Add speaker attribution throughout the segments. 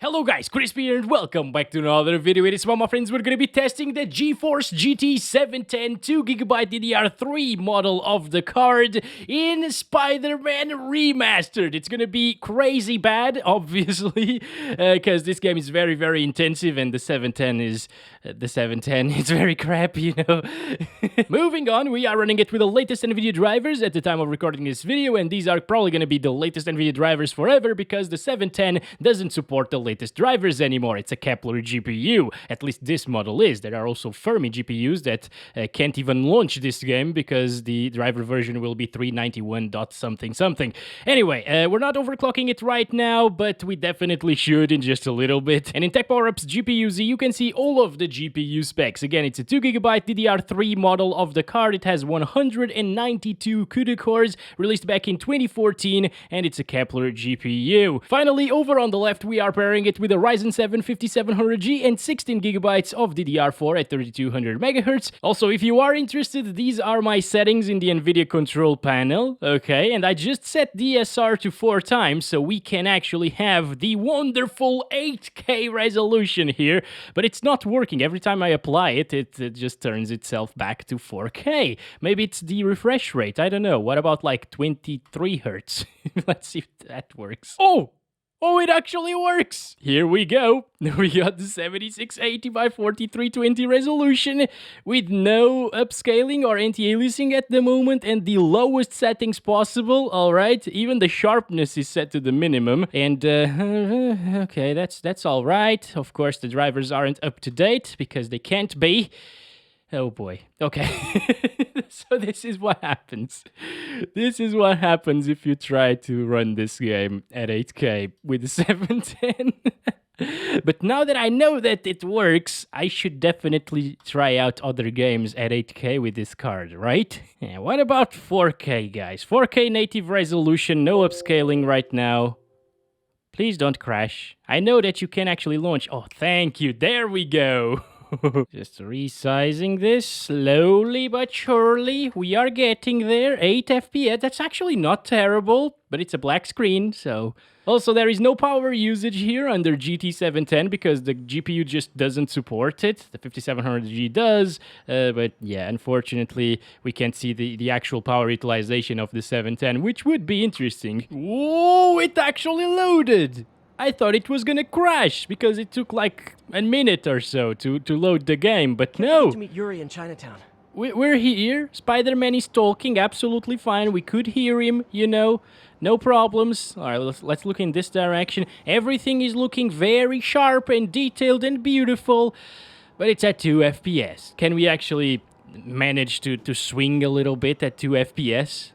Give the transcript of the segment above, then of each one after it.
Speaker 1: Hello guys, Crispy here and welcome back to another video. In this one, my friends, we're going to be testing the GeForce GT 710 2GB DDR3 model of the card in Spider Man Remastered. It's going to be crazy bad, obviously, because this game is very, very intensive and the 710 is... the 710, it's very crappy, you know. Moving on, we are running it with the latest Nvidia drivers at the time of recording this video, and these are probably going to be the latest Nvidia drivers forever because the 710 doesn't support the latest drivers anymore. It's a Kepler GPU. At least this model is. There are also Fermi GPUs that can't even launch this game because the driver version will be 391 dot something something. Anyway, we're not overclocking it right now, but we definitely should in just a little bit. And in Tech Power Up's GPU Z, you can see all of the GPU specs. Again, it's a 2GB DDR3 model of the card. It has 192 CUDA cores, released back in 2014, and it's a Kepler GPU. Finally, over on the left, we are pairing it with a Ryzen 7 5700G and 16GB of DDR4 at 3200 MHz. Also, if you are interested, these are my settings in the Nvidia control panel, okay? And I just set DSR to 4 times, so we can actually have the wonderful 8K resolution here, but it's not working. Every time I apply it, it just turns itself back to 4K. Maybe it's the refresh rate, I don't know. What about like 23 Hertz? Let's see if that works. Oh, it actually works! Here we go. We got the 7680 by 4320 resolution with no upscaling or anti-aliasing at the moment and the lowest settings possible, alright? Even the sharpness is set to the minimum. And, okay, that's alright. Of course, the drivers aren't up to date because they can't be. Oh boy. Okay. So this is what happens. This is what happens if you try to run this game at 8K with the 710. But now that I know that it works, I should definitely try out other games at 8K with this card, right? Yeah, what about 4K, guys? 4K native resolution, no upscaling right now. Please don't crash. I know that you can actually launch. Oh, thank you. There we go. Just resizing this slowly but surely. We are getting there. 8 FPS. That's actually not terrible, but it's a black screen, so... Also, there is no power usage here under GT 710 because the GPU just doesn't support it. The 5700G does, but yeah, unfortunately, we can't see the actual power utilization of the 710, which would be interesting. Whoa, it actually loaded! I thought it was gonna crash because it took like a minute or so to load the game, but no.
Speaker 2: To meet Yuri in Chinatown.
Speaker 1: We're here. Spider-Man is talking, absolutely fine. We could hear him, you know, no problems. All right, let's look in this direction. Everything is looking very sharp and detailed and beautiful, but it's at 2 FPS. Can we actually manage to swing a little bit at 2 FPS?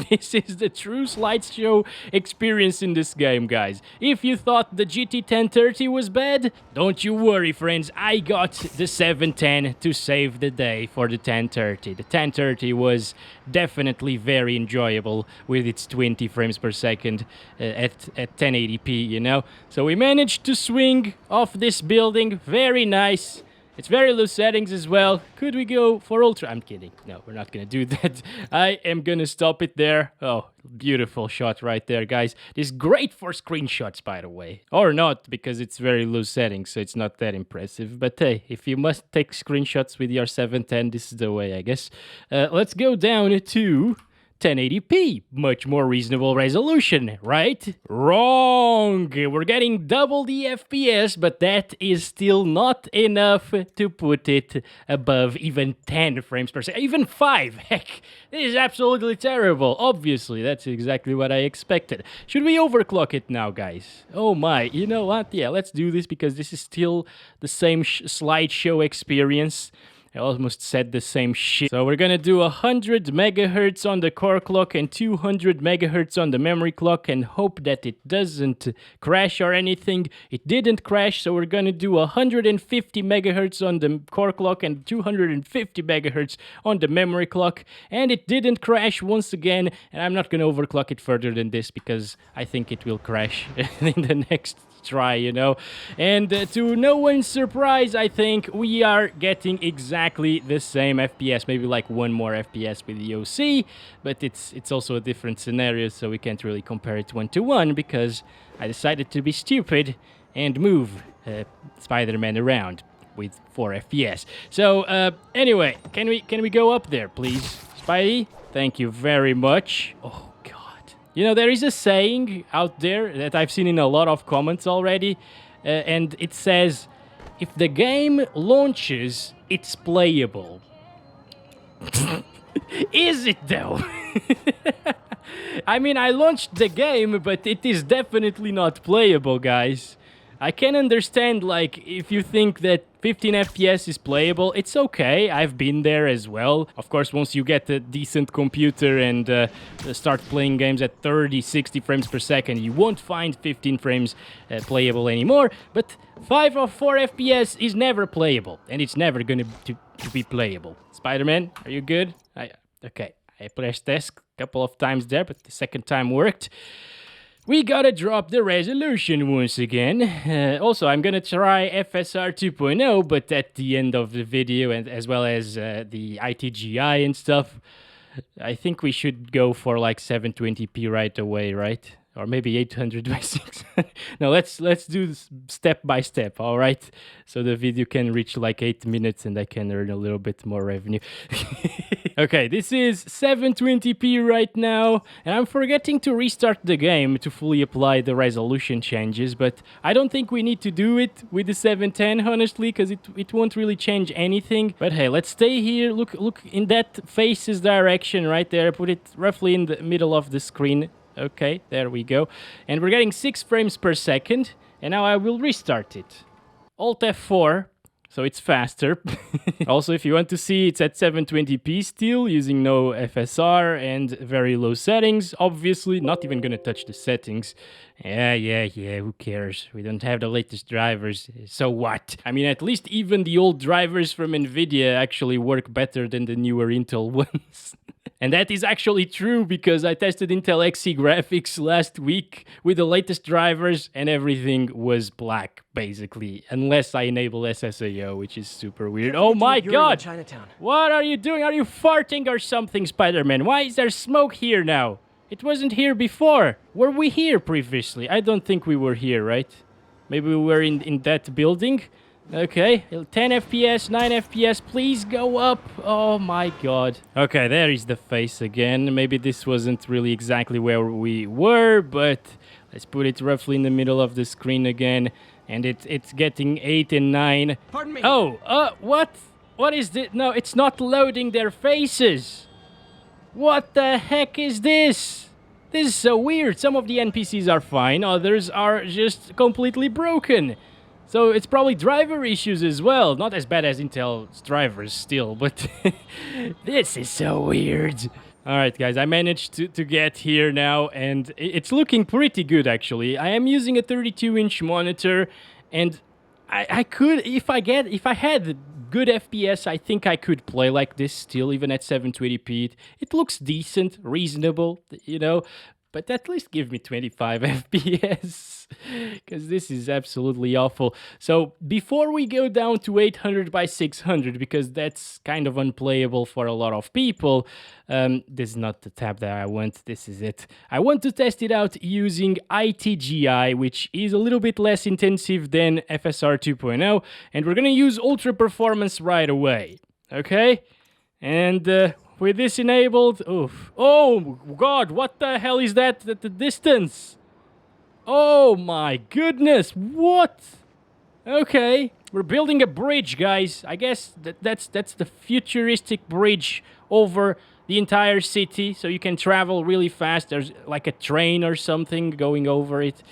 Speaker 1: This is the true slideshow experience in this game, guys. If you thought the GT 1030 was bad, don't you worry, friends. I got the 710 to save the day for the 1030. The 1030 was definitely very enjoyable with its 20 frames per second at 1080p, you know? So we managed to swing off this building. Very nice. It's very low settings as well. Could we go for ultra? I'm kidding. No, we're not gonna do that. I am gonna stop it there. Oh, beautiful shot right there, guys. This is great for screenshots, by the way. Or not, because it's very low settings, so it's not that impressive. But hey, if you must take screenshots with your 710, this is the way, I guess. Let's go down to 1080p, much more reasonable resolution, right? Wrong! We're getting double the FPS, but that is still not enough to put it above even 10 frames per second, even 5, heck! This is absolutely terrible. Obviously, that's exactly what I expected. Should we overclock it now, guys? Oh my, you know what? Yeah, let's do this because this is still the same slideshow experience. I almost said the same shit. So we're gonna do 100 megahertz on the core clock and 200 megahertz on the memory clock and hope that it doesn't crash or anything. It didn't crash, so we're gonna do 150 megahertz on the core clock and 250 megahertz on the memory clock. And it didn't crash once again, and I'm not gonna overclock it further than this because I think it will crash in the next try, you know. And to no one's surprise, I think we are getting exactly the same FPS, maybe like one more FPS with the OC, but it's also a different scenario, so we can't really compare it one to one because I decided to be stupid and move Spider-Man around with 4 FPS. So anyway, can we go up there, please, Spidey? Thank you very much. Oh God. You know, there is a saying out there that I've seen in a lot of comments already, and it says, if the game launches, it's playable. Is it though? I mean, I launched the game, but it is definitely not playable, guys. I can understand, like, if you think that 15 FPS is playable, it's okay. I've been there as well. Of course, once you get a decent computer and start playing games at 30, 60 frames per second, you won't find 15 frames playable anymore. But 5 or 4 FPS is never playable, and it's never going to be playable. Spider-Man, are you good? Okay, I pressed S a couple of times there, but the second time worked. We gotta drop the resolution once again. Also, I'm gonna try FSR 2.0, but at the end of the video, and as well as the IGTI and stuff, I think we should go for like 720p right away, right? Or maybe 800 by 600. No, let's do this step by step, all right? So the video can reach like 8 minutes and I can earn a little bit more revenue. Okay, this is 720p right now, and I'm forgetting to restart the game to fully apply the resolution changes, but I don't think we need to do it with the 710, honestly, because it won't really change anything. But hey, let's stay here. Look in that face's direction right there. Put it roughly in the middle of the screen. Okay, there we go. And we're getting 6 frames per second. And now I will restart it. Alt F4, so it's faster. Also, if you want to see, it's at 720p still, using no FSR and very low settings. Obviously, not even gonna touch the settings. Yeah, who cares? We don't have the latest drivers, so what? I mean, at least even the old drivers from Nvidia actually work better than the newer Intel ones. And that is actually true because I tested Intel Xe graphics last week with the latest drivers and everything was black, basically. Unless I enable SSAO, which is super weird. Oh my God! What are you doing? Are you farting or something, Spider-Man? Why is there smoke here now? It wasn't here before. Were we here previously? I don't think we were here, right? Maybe we were in that building? Okay, 10 FPS, 9 FPS, please go up. Oh my God. Okay, there is the face again. Maybe this wasn't really exactly where we were, but let's put it roughly in the middle of the screen again. And it's getting 8 and 9.
Speaker 2: Pardon me.
Speaker 1: Oh, what? What is this? No, it's not loading their faces. What the heck is this? This is so weird. Some of the NPCs are fine, others are just completely broken. So it's probably driver issues as well. Not as bad as Intel's drivers still, but this is so weird. All right, guys, I managed to get here now, and it's looking pretty good, actually. I am using a 32-inch monitor, and I could, if I had good FPS, I think I could play like this still, even at 720p. It looks decent, reasonable, you know, but at least give me 25 FPS. Because this is absolutely awful. So before we go down to 800 by 600, because that's kind of unplayable for a lot of people, this is not the tab that I want, this is it. I want to test it out using IGTI, which is a little bit less intensive than FSR 2.0, and we're gonna use ultra performance right away, okay? And with this enabled, oof. Oh God, what the hell is that at the distance? Oh my goodness, what? Okay, we're building a bridge, guys. I guess that's the futuristic bridge over the entire city, so you can travel really fast. There's like a train or something going over it.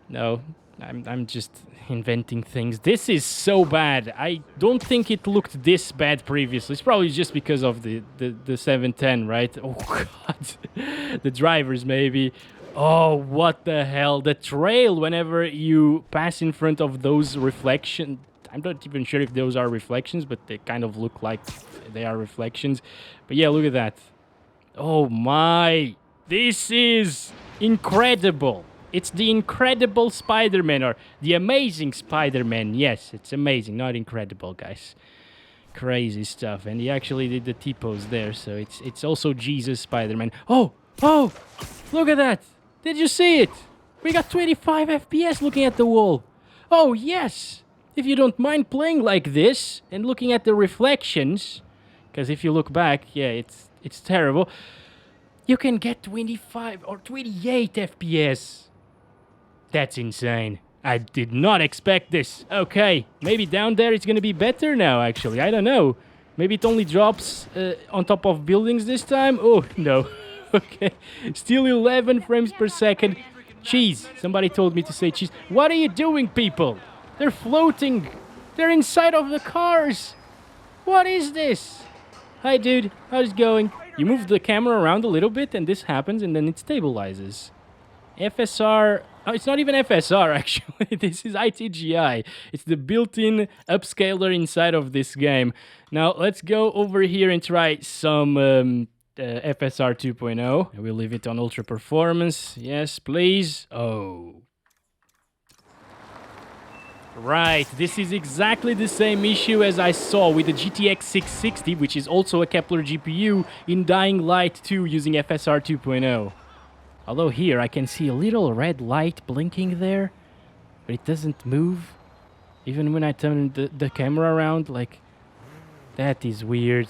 Speaker 1: No, I'm just inventing things. This is so bad. I don't think it looked this bad previously. It's probably just because of the 710, right? Oh God, the drivers maybe. Oh, what the hell? The trail, whenever you pass in front of those reflections, I'm not even sure if those are reflections, but they kind of look like they are reflections. But yeah, look at that. Oh my, this is incredible. It's the incredible Spider-Man, or the amazing Spider-Man. Yes, it's amazing, not incredible, guys. Crazy stuff. And he actually did the T-pose there, so it's also Jesus Spider-Man. Oh, look at that. Did you see it? We got 25 FPS looking at the wall. Oh, yes! If you don't mind playing like this and looking at the reflections, because if you look back, yeah, it's terrible, you can get 25 or 28 FPS. That's insane. I did not expect this. Okay, maybe down there it's gonna be better now, actually. I don't know. Maybe it only drops on top of buildings this time? Oh, no. Okay, still 11 frames per second. Cheese. Somebody told me to say cheese. What are you doing, people? They're floating. They're inside of the cars. What is this? Hi, dude. How's it going? You move the camera around a little bit and this happens and then it stabilizes. FSR... Oh, it's not even FSR, actually. This is IGTI. It's the built-in upscaler inside of this game. Now, let's go over here and try some FSR 2.0. We'll leave it on ultra performance. Yes, please. Oh. Right, this is exactly the same issue as I saw with the GTX 660, which is also a Kepler GPU, in Dying Light 2 using FSR 2.0. Although here I can see a little red light blinking there, but it doesn't move. Even when I turn the camera around, like, that is weird.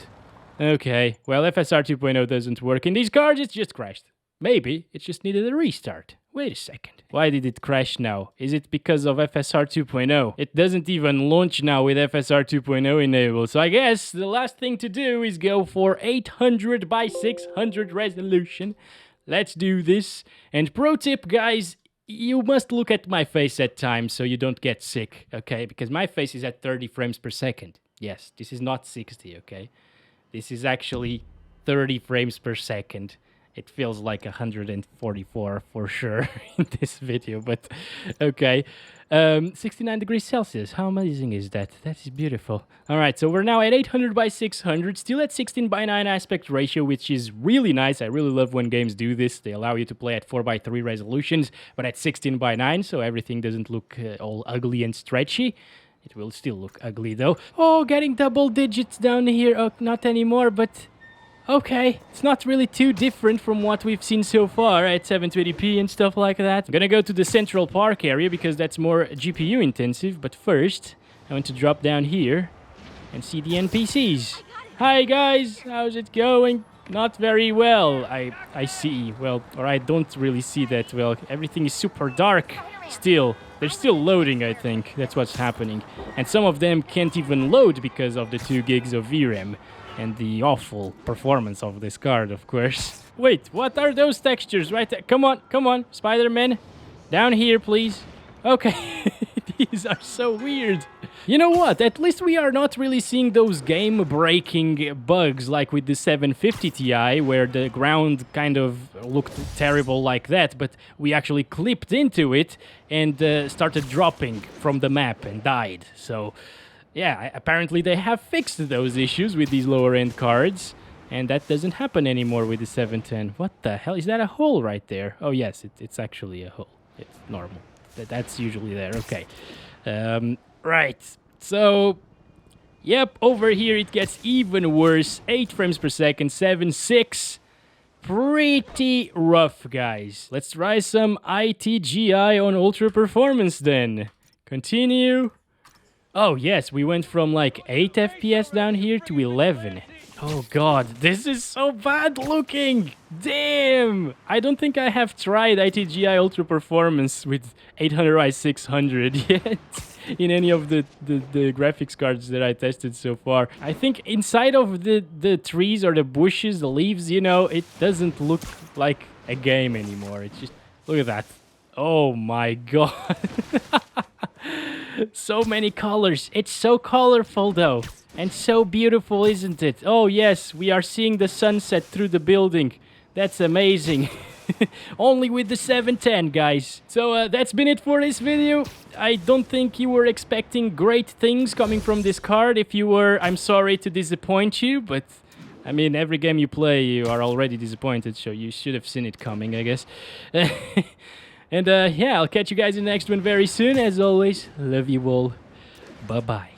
Speaker 1: Okay, well, FSR 2.0 doesn't work in these cards, it's just crashed. Maybe it just needed a restart. Wait a second. Why did it crash now? Is it because of FSR 2.0? It doesn't even launch now with FSR 2.0 enabled. So I guess the last thing to do is go for 800 by 600 resolution. Let's do this. And pro tip, guys, you must look at my face at times so you don't get sick, okay? Because my face is at 30 frames per second. Yes, this is not 60, okay? This is actually 30 frames per second. It feels like 144 for sure in this video, but okay. 69 degrees Celsius. How amazing is that? That is beautiful. All right, so we're now at 800 by 600, still at 16 by 9 aspect ratio, which is really nice. I really love when games do this. They allow you to play at 4 by 3 resolutions, but at 16 by 9, so everything doesn't look all ugly and stretchy. It will still look ugly though. Oh, getting double digits down here. Oh, not anymore, but okay. It's not really too different from what we've seen so far at 720p and stuff like that. I'm gonna go to the Central Park area because that's more GPU intensive. But first, I want to drop down here and see the NPCs. Hi guys, how's it going? Not very well, I see. Well, or I don't really see that well. Everything is super dark still. They're still loading, I think. That's what's happening. And some of them can't even load because of the 2 gigs of VRAM. And the awful performance of this card, of course. Wait, what are those textures right there? Come on, Spider Man. Down here, please. Okay, these are so weird. You know what? At least we are not really seeing those game-breaking bugs like with the 750 Ti, where the ground kind of looked terrible like that, but we actually clipped into it and started dropping from the map and died. So, yeah, apparently they have fixed those issues with these lower-end cards, and that doesn't happen anymore with the 710. What the hell? Is that a hole right there? Oh, yes, it's actually a hole. It's normal. That's usually there. Okay. Right. So, yep, over here it gets even worse. 8 frames per second, 7.6. Pretty rough, guys. Let's try some IGTI on ultra performance then. Continue. Oh, yes, we went from like 8 FPS down here to 11. Oh god, this is so bad looking! Damn! I don't think I have tried IGTI Ultra Performance with 800 by 600 yet in any of the graphics cards that I tested so far. I think inside of the trees or the bushes, the leaves, you know, it doesn't look like a game anymore. It's just, look at that. Oh my god. So many colors. It's so colorful though. And so beautiful, isn't it? Oh yes, we are seeing the sunset through the building. That's amazing. Only with the 710, guys. So that's been it for this video. I don't think you were expecting great things coming from this card. If you were, I'm sorry to disappoint you, but I mean, every game you play, you are already disappointed, so you should have seen it coming, I guess. And yeah, I'll catch you guys in the next one very soon. As always, love you all. Bye-bye.